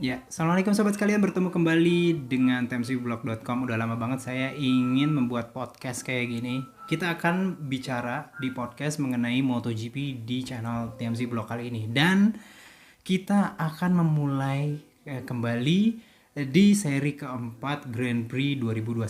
Ya, Assalamualaikum sobat sekalian, bertemu kembali dengan tmcvlog.com. Udah lama banget saya ingin membuat podcast kayak gini. Kita akan bicara di podcast mengenai MotoGP di channel TMC Vlog kali ini. Dan kita akan memulai kembali di seri keempat Grand Prix 2021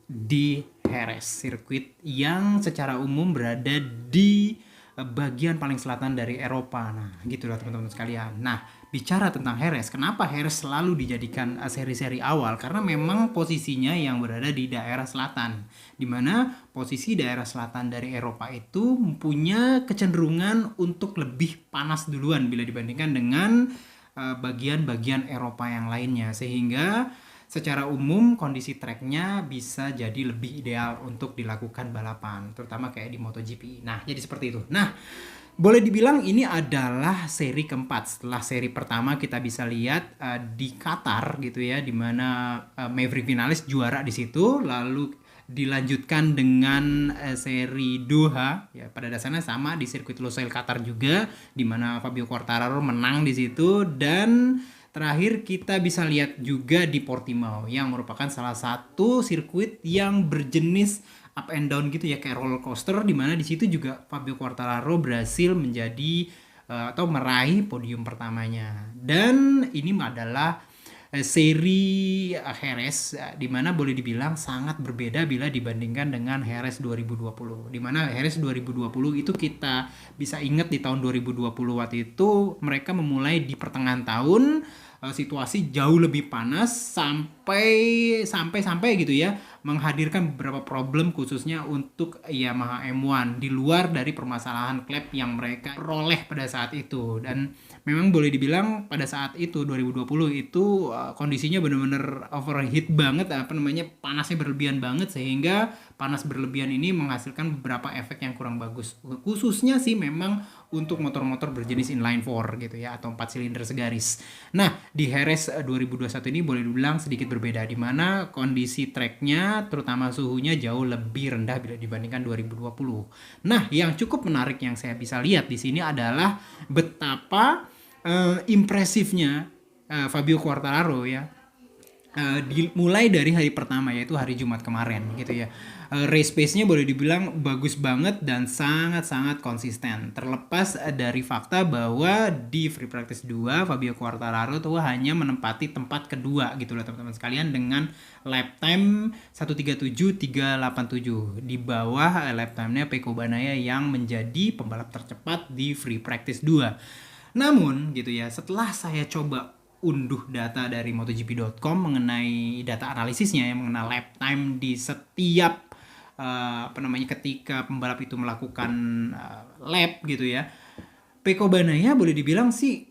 di Jerez, sirkuit yang secara umum berada di bagian paling selatan dari Eropa. Nah, gitulah teman-teman sekalian. Nah, bicara tentang Jerez, kenapa Jerez selalu dijadikan seri-seri awal? Karena memang posisinya yang berada di daerah selatan, dimana posisi daerah selatan dari Eropa itu punya kecenderungan untuk lebih panas duluan bila dibandingkan dengan bagian-bagian Eropa yang lainnya, sehingga secara umum kondisi treknya bisa jadi lebih ideal untuk dilakukan balapan, terutama kayak di MotoGP. Nah, jadi seperti itu. Nah, boleh dibilang ini adalah seri keempat. Setelah seri pertama kita bisa lihat di Qatar gitu ya, dimana Maverick Vinales juara di situ, lalu dilanjutkan dengan seri Doha ya, pada dasarnya sama di sirkuit Losail Qatar juga, dimana Fabio Quartararo menang di situ. Dan terakhir kita bisa lihat juga di Portimao yang merupakan salah satu sirkuit yang berjenis up and down gitu ya, kayak roller coaster, di mana di situ juga Fabio Quartararo berhasil menjadi atau meraih podium pertamanya. Dan ini adalah seri Jerez di mana boleh dibilang sangat berbeda bila dibandingkan dengan Jerez 2020. Di mana Jerez 2020 itu kita bisa ingat di tahun 2020 waktu itu mereka memulai di pertengahan tahun, situasi jauh lebih panas sampai gitu ya, menghadirkan beberapa problem khususnya untuk Yamaha M1 di luar dari permasalahan klep yang mereka peroleh pada saat itu. Dan memang boleh dibilang pada saat itu 2020 itu kondisinya benar-benar overheat banget, panasnya berlebihan banget, sehingga panas berlebihan ini menghasilkan beberapa efek yang kurang bagus, khususnya sih memang untuk motor-motor berjenis inline 4 gitu ya, atau 4 silinder segaris. Nah, di Jerez 2021 ini boleh dibilang sedikit berbeda, di mana kondisi treknya terutama suhunya jauh lebih rendah bila dibandingkan 2020. Nah, yang cukup menarik yang saya bisa lihat di sini adalah betapa impresifnya Fabio Quartararo ya, dimulai dari hari pertama, yaitu hari Jumat kemarin gitu ya. Race pace-nya boleh dibilang bagus banget dan sangat-sangat konsisten. Terlepas dari fakta bahwa di Free Practice 2 Fabio Quartararo tuh hanya menempati tempat kedua gitu loh teman-teman sekalian, dengan lap time 1:37.387 di bawah lap time-nya Pecco Bagnaia yang menjadi pembalap tercepat di Free Practice 2. Namun gitu ya, setelah saya coba unduh data dari MotoGP.com mengenai data analisisnya yang mengenai lap time di setiap ketika pembalap itu melakukan lap gitu ya, Pecco Bagnaia boleh dibilang sih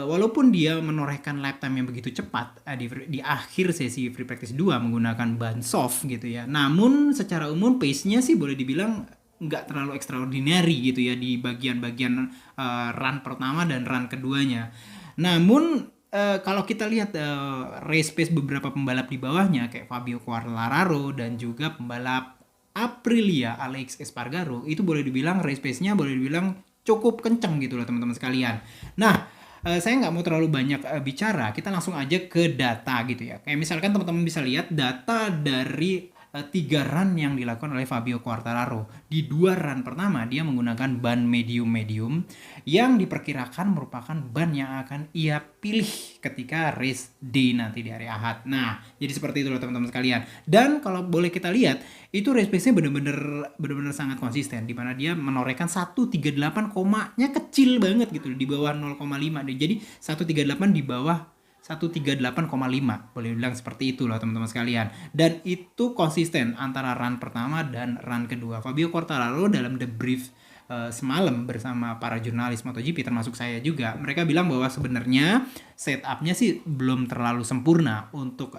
walaupun dia menorehkan lap time yang begitu cepat di akhir sesi Free Practice 2 menggunakan ban soft gitu ya, namun secara umum pace-nya sih boleh dibilang nggak terlalu extraordinary gitu ya di bagian-bagian run pertama dan run keduanya. Namun kalau kita lihat race pace beberapa pembalap di bawahnya kayak Fabio Quartararo dan juga pembalap Aprilia Alex Espargaro, itu boleh dibilang race pace-nya boleh dibilang cukup kenceng gitu loh teman-teman sekalian. Nah, saya nggak mau terlalu banyak bicara, kita langsung aja ke data gitu ya. Kayak misalkan teman-teman bisa lihat data dari 3 run yang dilakukan oleh Fabio Quartararo. Di 2 run pertama dia menggunakan ban medium yang diperkirakan merupakan ban yang akan ia pilih ketika race day nanti di hari Ahad. Nah, jadi seperti itu loh teman-teman sekalian. Dan kalau boleh kita lihat, itu race pace-nya benar-benar sangat konsisten, di mana dia menorehkan 1:38, komanya kecil banget gitu, di bawah 0,5. Jadi 1:38 di bawah 1:38,5, boleh bilang seperti itu loh teman-teman sekalian. Dan itu konsisten antara run pertama dan run kedua. Fabio Quartararo dalam debrief semalam bersama para jurnalis MotoGP termasuk saya juga, mereka bilang bahwa sebenarnya setupnya sih belum terlalu sempurna untuk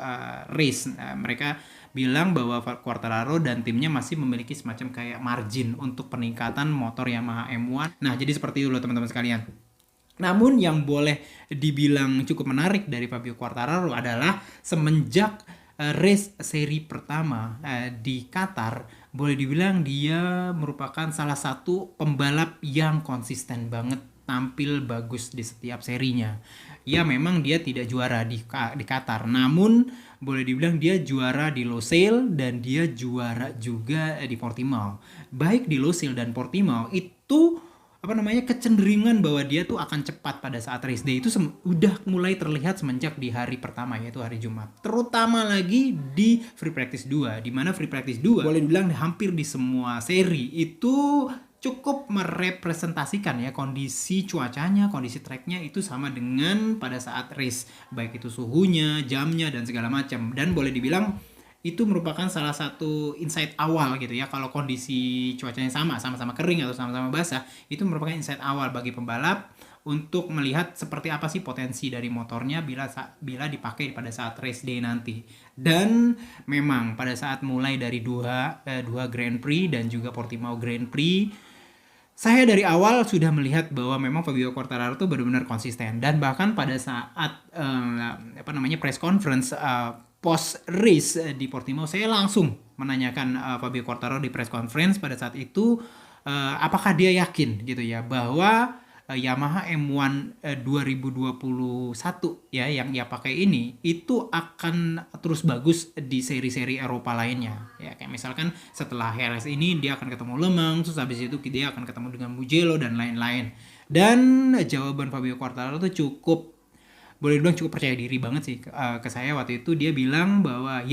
race. Mereka bilang bahwa Quartararo dan timnya masih memiliki semacam kayak margin untuk peningkatan motor Yamaha M1. Nah, jadi seperti itu loh teman-teman sekalian. Namun yang boleh dibilang cukup menarik dari Fabio Quartararo adalah semenjak race seri pertama di Qatar, boleh dibilang dia merupakan salah satu pembalap yang konsisten banget tampil bagus di setiap serinya. Ya memang dia tidak juara di Qatar, namun boleh dibilang dia juara di Losail dan dia juara juga di Portimao. Baik di Losail dan Portimao itu kecenderungan bahwa dia tuh akan cepat pada saat race day itu udah mulai terlihat semenjak di hari pertama, yaitu hari Jumat. Terutama lagi di free practice 2, di mana free practice 2 boleh dibilang hampir di semua seri itu cukup merepresentasikan ya kondisi cuacanya, kondisi tracknya itu sama dengan pada saat race, baik itu suhunya, jamnya dan segala macam. Dan boleh dibilang itu merupakan salah satu insight awal gitu ya, kalau kondisi cuacanya sama-sama kering atau sama-sama basah, itu merupakan insight awal bagi pembalap untuk melihat seperti apa sih potensi dari motornya bila dipakai pada saat race day nanti. Dan memang pada saat mulai dari dua Grand Prix dan juga Portimao Grand Prix, saya dari awal sudah melihat bahwa memang Fabio Quartararo itu benar-benar konsisten. Dan bahkan pada saat press conference post race di Portimao, saya langsung menanyakan Fabio Quartararo di press conference pada saat itu apakah dia yakin gitu ya bahwa Yamaha M1 2021 ya yang ia pakai ini itu akan terus bagus di seri-seri Eropa lainnya. Ya kayak misalkan setelah Jerez ini dia akan ketemu Le Mans, terus habis itu dia akan ketemu dengan Mugello dan lain-lain. Dan jawaban Fabio Quartararo itu boleh dibilang cukup percaya diri banget sih ke saya waktu itu. Dia bilang bahwa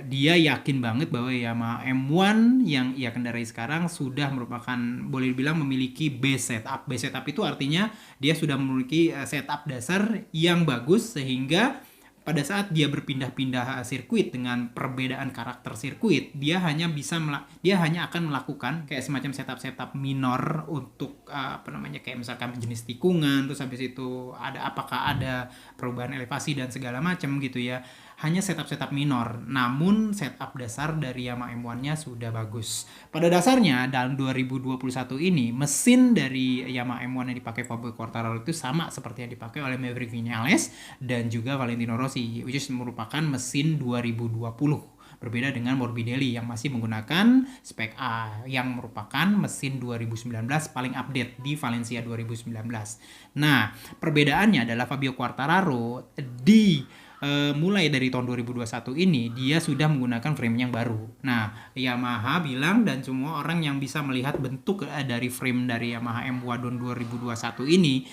dia yakin banget bahwa Yamaha M1 yang ia kendarai sekarang sudah merupakan, boleh dibilang memiliki base setup. Base setup itu artinya dia sudah memiliki setup dasar yang bagus, sehingga pada saat dia berpindah-pindah sirkuit dengan perbedaan karakter sirkuit, dia hanya akan melakukan kayak semacam setup minor untuk kayak misalkan jenis tikungan, terus habis itu apakah ada perubahan elevasi dan segala macam gitu ya. Hanya setup minor, namun setup dasar dari Yamaha M1-nya sudah bagus. Pada dasarnya dalam 2021 ini, mesin dari Yamaha M1 yang dipakai Fabio Quartararo itu sama seperti yang dipakai oleh Maverick Viñales dan juga Valentino Rossi, which is merupakan mesin 2020. Berbeda dengan Morbidelli yang masih menggunakan spek A, yang merupakan mesin 2019 paling update di Valencia 2019. Nah, perbedaannya adalah Fabio Quartararo mulai dari tahun 2021 ini dia sudah menggunakan frame yang baru. Nah, Yamaha bilang, dan semua orang yang bisa melihat bentuk dari frame dari Yamaha M1 2021 ini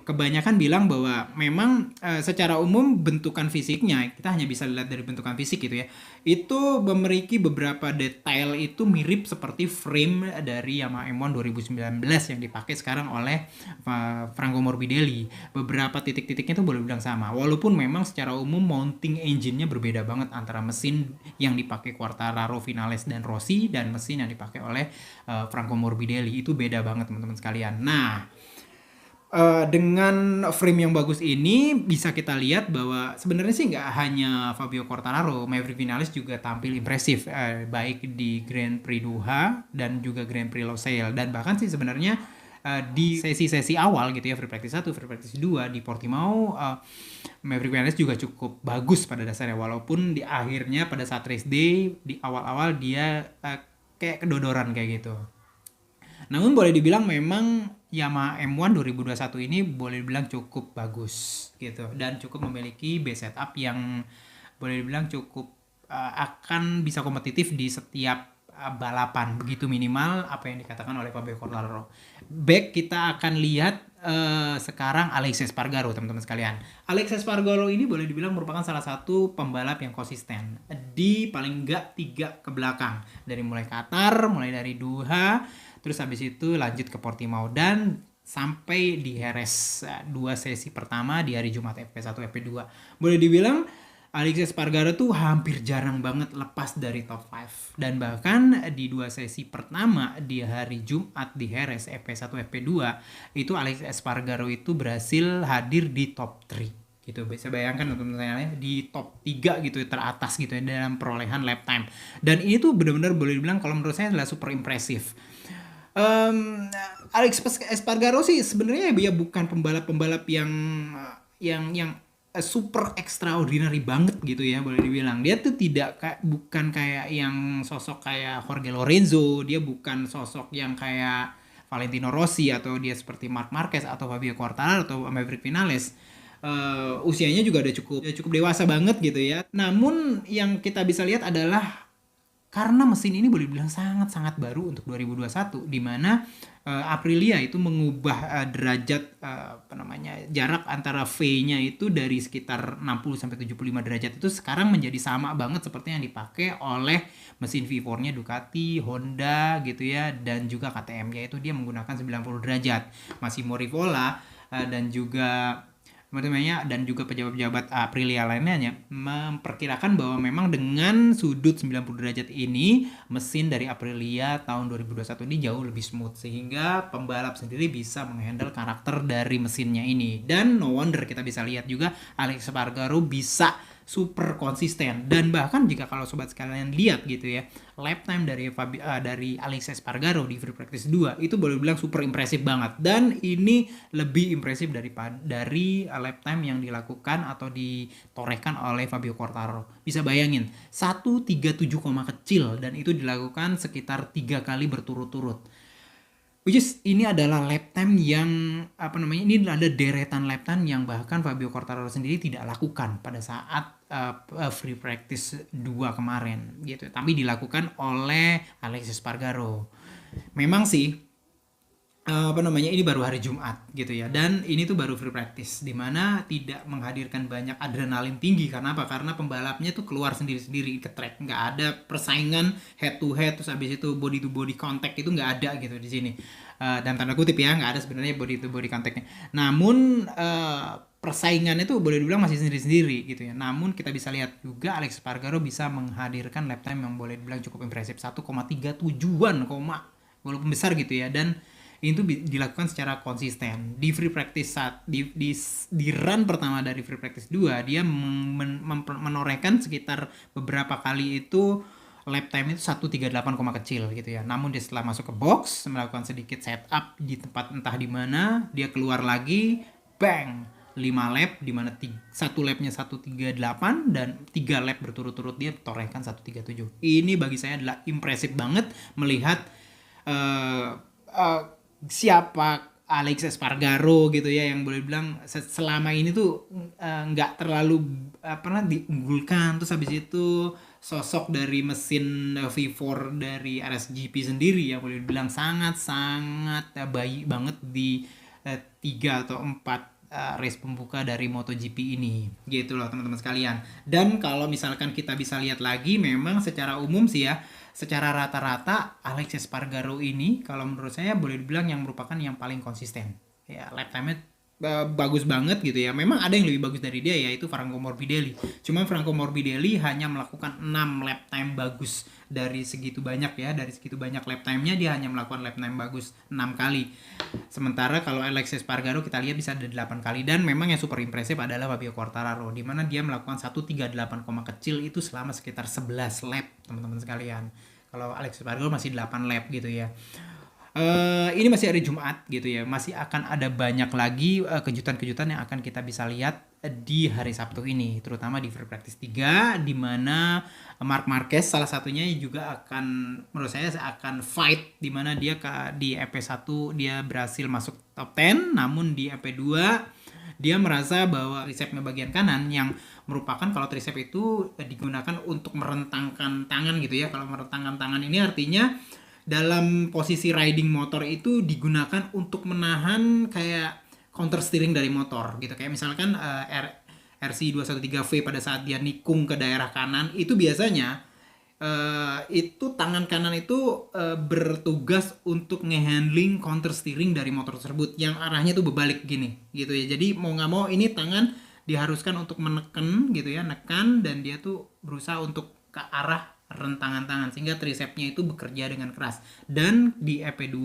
kebanyakan bilang bahwa memang secara umum bentukan fisiknya, kita hanya bisa lihat dari bentukan fisik gitu ya, itu memiliki beberapa detail itu mirip seperti frame dari Yamaha M1 2019 yang dipakai sekarang oleh Franco Morbidelli. Beberapa titik-titiknya itu boleh bilang sama, walaupun memang secara umum mounting engine-nya berbeda banget antara mesin yang dipakai Quartararo, Viñales dan Rossi dan mesin yang dipakai oleh Franco Morbidelli. Itu beda banget teman-teman sekalian. Nah, dengan frame yang bagus ini bisa kita lihat bahwa sebenarnya sih nggak hanya Fabio Quartararo, Maverick Viñales juga tampil impresif baik di Grand Prix Doha dan juga Grand Prix Losail, dan bahkan sih sebenarnya di sesi-sesi awal gitu ya, free practice 1, free practice 2 di Portimao, Maverick Viñales juga cukup bagus pada dasarnya, walaupun di akhirnya pada saat race day di awal-awal dia kayak kedodoran kayak gitu. Namun boleh dibilang memang Yamaha M1 2021 ini boleh dibilang cukup bagus gitu, dan cukup memiliki base setup yang boleh dibilang cukup akan bisa kompetitif di setiap balapan, begitu minimal apa yang dikatakan oleh Fabio Quartararo. Back kita akan lihat sekarang Aleix Espargaro, teman-teman sekalian. Aleix Espargaro ini boleh dibilang merupakan salah satu pembalap yang konsisten di paling enggak 3 ke belakang, dari mulai Qatar, mulai dari Doha, terus habis itu lanjut ke Portimao dan sampai di Jerez 2 sesi pertama di hari Jumat FP1 FP2. Boleh dibilang Aleix Espargaro tuh hampir jarang banget lepas dari top 5. Dan bahkan di 2 sesi pertama di hari Jumat di Jerez FP1 FP2 itu Aleix Espargaro itu berhasil hadir di top 3 gitu. Bisa bayangkan teman-teman, di top 3 gitu teratas gitu ya dalam perolehan lap time. Dan ini tuh benar-benar boleh dibilang kalau menurut saya adalah super impresif. Aleix Espargaro sih sebenarnya dia bukan pembalap yang super extraordinary banget gitu ya, boleh dibilang. Dia tuh bukan kayak yang sosok kayak Jorge Lorenzo, dia bukan sosok yang kayak Valentino Rossi atau dia seperti Marc Marquez atau Fabio Quartararo atau Maverick Vinales, usianya juga udah cukup dewasa banget gitu ya. Namun yang kita bisa lihat adalah karena mesin ini boleh dibilang sangat-sangat baru untuk 2021, di mana Aprilia itu mengubah derajat jarak antara V-nya itu dari sekitar 60 sampai 75 derajat itu sekarang menjadi sama banget seperti yang dipakai oleh mesin V4-nya Ducati, Honda gitu ya, dan juga KTM, yaitu dia menggunakan 90 derajat. Massimo Rivola dan juga pejabat-pejabat Aprilia lainnya memperkirakan bahwa memang dengan sudut 90 derajat ini mesin dari Aprilia tahun 2021 ini jauh lebih smooth, sehingga pembalap sendiri bisa menghandle karakter dari mesinnya ini. Dan no wonder kita bisa lihat juga Alex Espargaro bisa super konsisten, dan bahkan jika kalau sobat sekalian lihat gitu ya, lap time dari Alex Espargaro di Free Practice 2 itu boleh bilang super impresif banget, dan ini lebih impresif dari lap time yang dilakukan atau ditorehkan oleh Fabio Quartararo. Bisa bayangin 1:37, kecil, dan itu dilakukan sekitar 3 kali berturut-turut. Which is ini adalah lap time yang ini ada deretan lap time yang bahkan Fabio Quartararo sendiri tidak lakukan pada saat Free Practice 2 kemarin gitu. Tapi dilakukan oleh Alex Espargaro. Memang sih ini baru hari Jumat gitu ya, dan ini tuh baru free practice, dimana tidak menghadirkan banyak adrenalin tinggi. Karena apa? Karena pembalapnya tuh keluar sendiri-sendiri ke track, nggak ada persaingan head to head, terus habis itu body to body contact itu nggak ada gitu di sini. Dan tanda kutip ya, nggak ada sebenarnya body to body contactnya. Namun persaingannya tuh boleh dibilang masih sendiri-sendiri gitu ya. Namun kita bisa lihat juga Alex Espargaro bisa menghadirkan lap time yang boleh dibilang cukup impresif, 1,37-an, walaupun besar gitu ya. Dan itu dilakukan secara konsisten di free practice di run pertama dari free practice 2. Dia menorehkan sekitar beberapa kali itu lap time itu 1:38, kecil gitu ya. Namun dia setelah masuk ke box melakukan sedikit setup di tempat entah di mana, dia keluar lagi, bang, 5 lap, di mana satu lapnya 1:38 dan 3 lap berturut-turut dia torehkan 1:37. Ini bagi saya adalah impresif banget melihat siapa Alex Espargaro gitu ya, yang boleh bilang selama ini tuh nggak terlalu diunggulkan. Terus habis itu sosok dari mesin V4 dari RSGP sendiri ya boleh bilang sangat-sangat baik banget di 3 atau 4 race pembuka dari MotoGP ini gitu loh teman-teman sekalian. Dan kalau misalkan kita bisa lihat lagi, memang secara umum sih ya, secara rata-rata Alex Espargaro ini kalau menurut saya boleh dibilang yang merupakan yang paling konsisten ya. Lap time-nya bagus banget gitu ya. Memang ada yang lebih bagus dari dia, yaitu Franco Morbidelli. Cuma Franco Morbidelli hanya melakukan 6 lap time bagus dari segitu banyak ya. Dari segitu banyak lap time-nya dia hanya melakukan lap time bagus 6 kali. Sementara kalau Alex Espargaro kita lihat bisa ada 8 kali. Dan memang yang super impresif adalah Fabio Quartararo, di mana dia melakukan 1:38, kecil itu selama sekitar 11 lap teman-teman sekalian. Kalau Alex Espargaro masih 8 lap gitu ya. Ini masih hari Jumat gitu ya, masih akan ada banyak lagi kejutan-kejutan yang akan kita bisa lihat di hari Sabtu ini, terutama di Free Practice 3, di mana Marc Marquez salah satunya juga akan, menurut saya akan fight, di mana dia di EP1 dia berhasil masuk top 10, namun di EP2 dia merasa bahwa tricepnya bagian kanan, yang merupakan kalau tricep itu digunakan untuk merentangkan tangan gitu ya. Kalau merentangkan tangan ini artinya dalam posisi riding motor itu digunakan untuk menahan kayak counter steering dari motor gitu. Kayak misalkan RC213V pada saat dia nikung ke daerah kanan itu biasanya itu tangan kanan itu bertugas untuk ngehandling counter steering dari motor tersebut yang arahnya tuh berbalik gini gitu ya. Jadi mau nggak mau ini tangan diharuskan untuk menekan gitu ya, nekan, dan dia tuh berusaha untuk ke arah rentangan tangan sehingga tricepnya itu bekerja dengan keras. Dan di EP2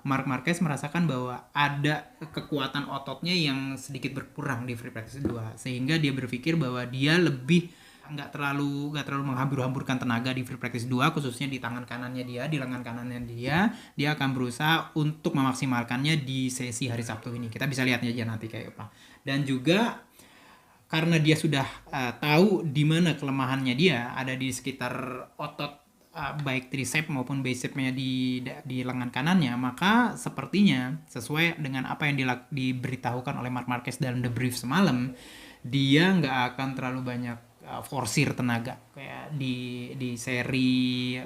Marc Marquez merasakan bahwa ada kekuatan ototnya yang sedikit berkurang di Free Practice 2, sehingga dia berpikir bahwa dia lebih nggak terlalu menghambur-hamburkan tenaga di Free Practice 2, khususnya di tangan kanannya dia, di lengan kanannya dia akan berusaha untuk memaksimalkannya di sesi hari Sabtu ini. Kita bisa lihatnya aja nanti kayak apa. Dan juga karena dia sudah tahu di mana kelemahannya dia ada di sekitar otot baik tricep maupun bicepnya di lengan kanannya, maka sepertinya sesuai dengan apa yang diberitahukan oleh Marc Marquez dalam The Brief semalam, dia nggak akan terlalu banyak forsir tenaga kayak di seri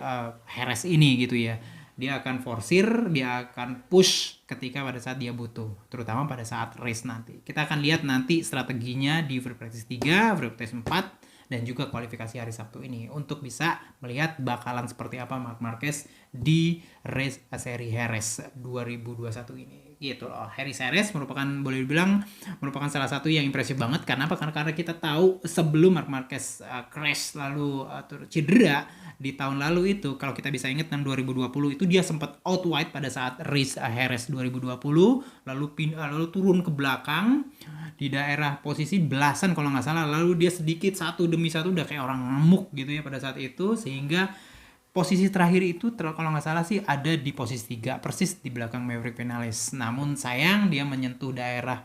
Heres ini gitu ya. Dia akan forsir, dia akan push ketika pada saat dia butuh, terutama pada saat race nanti. Kita akan lihat nanti strateginya di free practice 3, free practice 4, dan juga kualifikasi hari Sabtu ini untuk bisa melihat bakalan seperti apa Marc Marquez di race seri Heres 2021 ini gitu loh. Heres boleh dibilang merupakan salah satu yang impresif banget. Karena apa? Karena kita tahu sebelum Marc Marquez crash lalu cedera di tahun lalu itu, kalau kita bisa ingat tahun 2020 itu dia sempat out wide pada saat race Heres 2020, lalu turun ke belakang di daerah posisi belasan kalau nggak salah, lalu dia sedikit satu demi satu udah kayak orang ngamuk gitu ya pada saat itu, sehingga posisi terakhir itu kalau nggak salah sih ada di posisi 3 persis di belakang Maverick Vinales. Namun sayang dia menyentuh daerah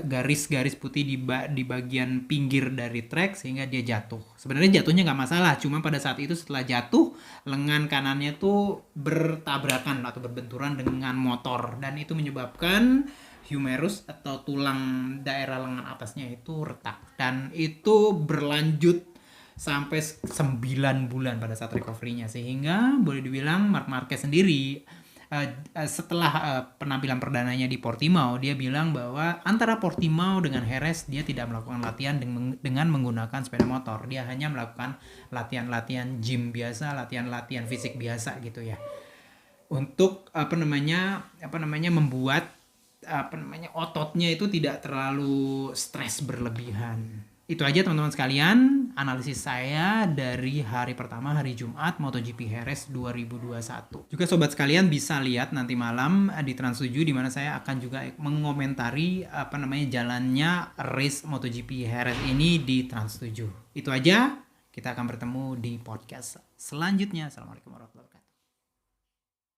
garis-garis putih di bagian pinggir dari trek sehingga dia jatuh. Sebenarnya jatuhnya nggak masalah, cuma pada saat itu setelah jatuh lengan kanannya tuh bertabrakan atau berbenturan dengan motor, dan itu menyebabkan humerus atau tulang daerah lengan atasnya itu retak, dan itu berlanjut sampai 9 bulan pada saat recovery-nya, sehingga boleh dibilang Marc Marquez sendiri setelah penampilan perdananya di Portimao, dia bilang bahwa antara Portimao dengan Heres dia tidak melakukan latihan dengan menggunakan sepeda motor. Dia hanya melakukan latihan-latihan gym biasa, latihan-latihan fisik biasa gitu ya, untuk membuat ototnya itu tidak terlalu stres berlebihan. Itu aja teman-teman sekalian, analisis saya dari hari pertama, hari Jumat MotoGP Heres 2021. Juga sobat sekalian bisa lihat nanti malam di Trans 7, di mana saya akan juga mengomentari jalannya race MotoGP Heres ini di Trans 7. Itu aja, kita akan bertemu di podcast selanjutnya. Assalamualaikum warahmatullahi wabarakatuh.